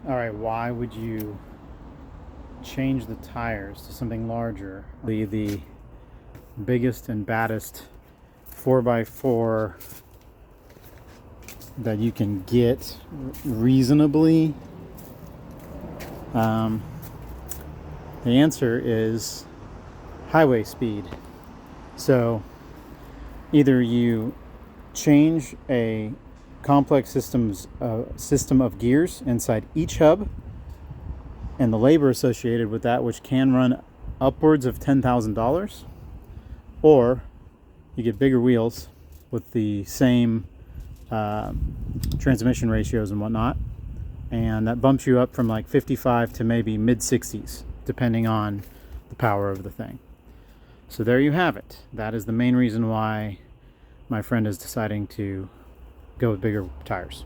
All right, why would you change the tires to something larger? The biggest and baddest 4x4 that you can get reasonably? The answer is highway speed. So either you change a complex system of gears inside each hub and the labor associated with that, which can run upwards of $10,000, or you get bigger wheels with the same transmission ratios and whatnot, and that bumps you up from like 55 to maybe mid 60s, depending on the power of the thing. So there you have it. That is the main reason why my friend is deciding to go with bigger tires.